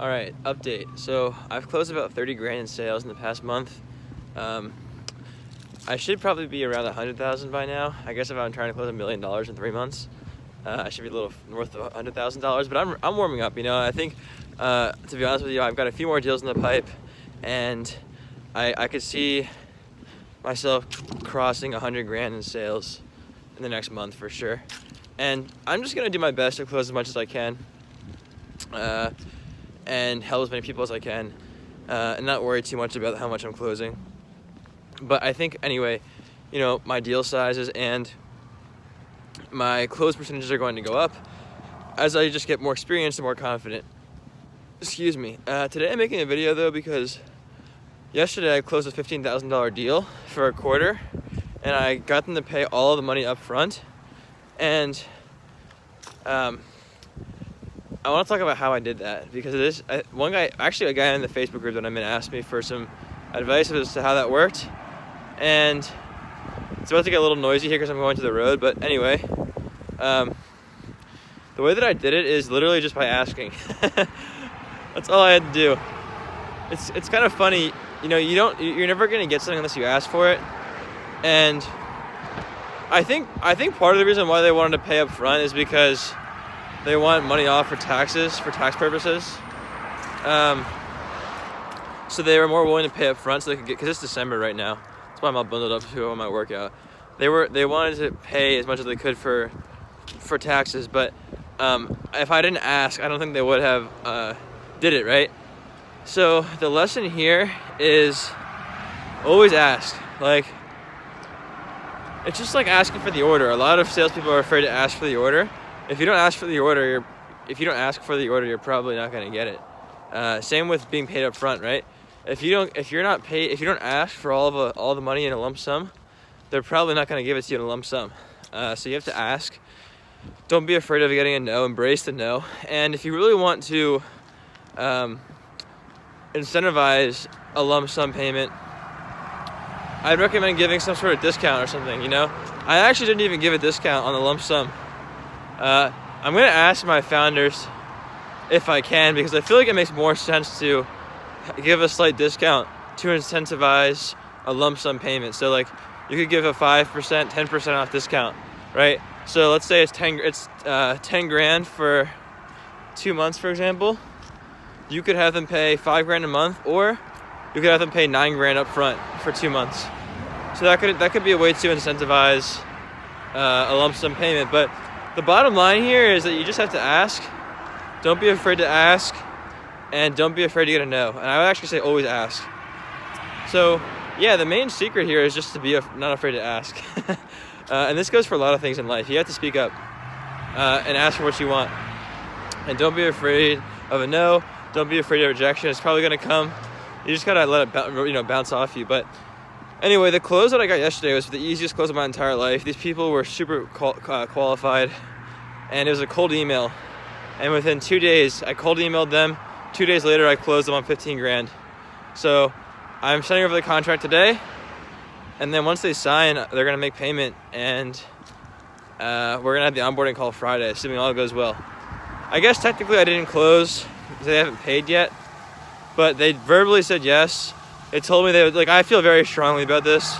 All right, update. So I've closed about 30 grand in sales in the past month. I should probably be around 100,000 by now. I guess if I'm trying to close $1 million in 3 months, I should be a little north of $100,000. But I'm warming up. I think to be honest with you, I've got a few more deals in the pipe, and I could see myself crossing 100 grand in sales in the next month for sure. And I'm just gonna do my best to close as much as I can. And help as many people as I can, and not worry too much about how much I'm closing. But I think anyway, my deal sizes and my close percentages are going to go up as I just get more experience and more confident. Excuse me. Today I'm making a video though because yesterday I closed a $15,000 deal for a quarter, and I got them to pay all of the money up front. And I want to talk about how I did that, because it is a guy in the Facebook group that I'm in asked me for some advice as to how that worked, and it's about to get a little noisy here because I'm going to the road. But anyway, the way that I did it is literally just by asking. That's all I had to do. It's kind of funny, you're never gonna get something unless you ask for it, and I think part of the reason why they wanted to pay up front is because they want money off for tax purposes. So they were more willing to pay up front so they could get, because it's December right now. That's why I'm all bundled up to on my workout. They wanted to pay as much as they could for taxes, but if I didn't ask, I don't think they would have did it, right? So the lesson here is always ask. Like, it's just like asking for the order. A lot of salespeople are afraid to ask for the order. If you don't ask for the order, you're probably not going to get it. Same with being paid up front, right? If you don't ask for all the money in a lump sum, they're probably not going to give it to you in a lump sum. So you have to ask. Don't be afraid of getting a no. Embrace the no. And if you really want to incentivize a lump sum payment, I'd recommend giving some sort of discount or something. I actually didn't even give a discount on the lump sum. I'm going to ask my founders if I can, because I feel like it makes more sense to give a slight discount to incentivize a lump sum payment. So like, you could give a 5%, 10% off discount, right? So let's say it's 10 grand for 2 months, for example. You could have them pay 5 grand a month, or you could have them pay 9 grand up front for 2 months. So that could be a way to incentivize a lump sum payment. But the bottom line here is that you just have to ask. Don't be afraid to ask, and don't be afraid to get a no. And I would actually say always ask. So yeah, the main secret here is just to be not afraid to ask. And this goes for a lot of things in life. You have to speak up and ask for what you want. And don't be afraid of a no. Don't be afraid of rejection. It's probably going to come. You just gotta let it bounce off you. But anyway, the close that I got yesterday was the easiest close of my entire life. These people were super qualified, and it was a cold email. And within 2 days, I cold emailed them. 2 days later, I closed them on 15 grand. So I'm sending over the contract today, and then once they sign, they're gonna make payment, and we're gonna have the onboarding call Friday, assuming all goes well. I guess technically I didn't close because they haven't paid yet, but they verbally said yes. They told me they would, I feel very strongly about this.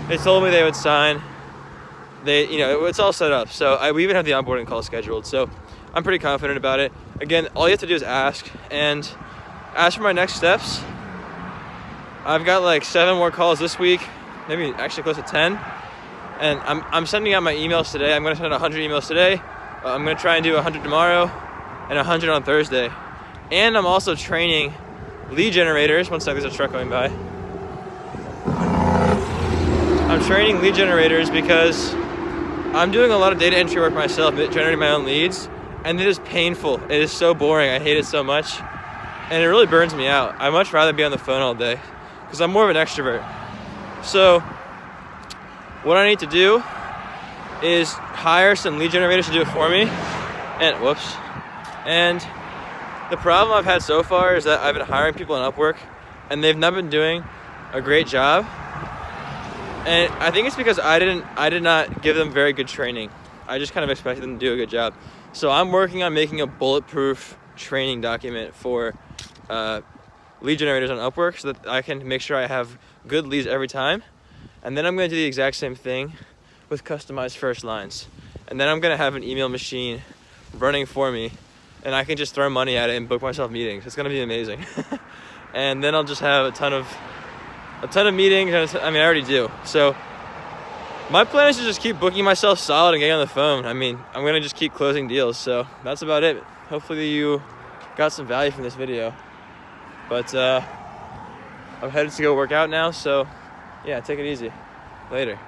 They told me they would sign. It's all set up. So we even have the onboarding call scheduled. So I'm pretty confident about it. Again, all you have to do is ask. And as for my next steps, I've got 7 more calls this week, maybe actually close to 10. And I'm sending out my emails today. I'm going to send out 100 emails today. I'm going to try and do 100 tomorrow and 100 on Thursday. And I'm also training lead generators. One second, there's a truck going by. I'm training lead generators because I'm doing a lot of data entry work myself, generating my own leads, and it is painful. It is so boring. I hate it so much, and it really burns me out. I'd much rather be on the phone all day because I'm more of an extrovert. So what I need to do is hire some lead generators to do it for me, and the problem I've had so far is that I've been hiring people on Upwork, and they've not been doing a great job. And I think it's because I did not give them very good training. I just kind of expected them to do a good job. So I'm working on making a bulletproof training document for lead generators on Upwork so that I can make sure I have good leads every time. And then I'm going to do the exact same thing with customized first lines. And then I'm going to have an email machine running for me, and I can just throw money at it and book myself meetings. It's going to be amazing. And then I'll just have a ton of meetings. I mean, I already do. So my plan is to just keep booking myself solid and getting on the phone. I mean, I'm going to just keep closing deals. So that's about it. Hopefully you got some value from this video. But I'm headed to go work out now. So yeah, take it easy. Later.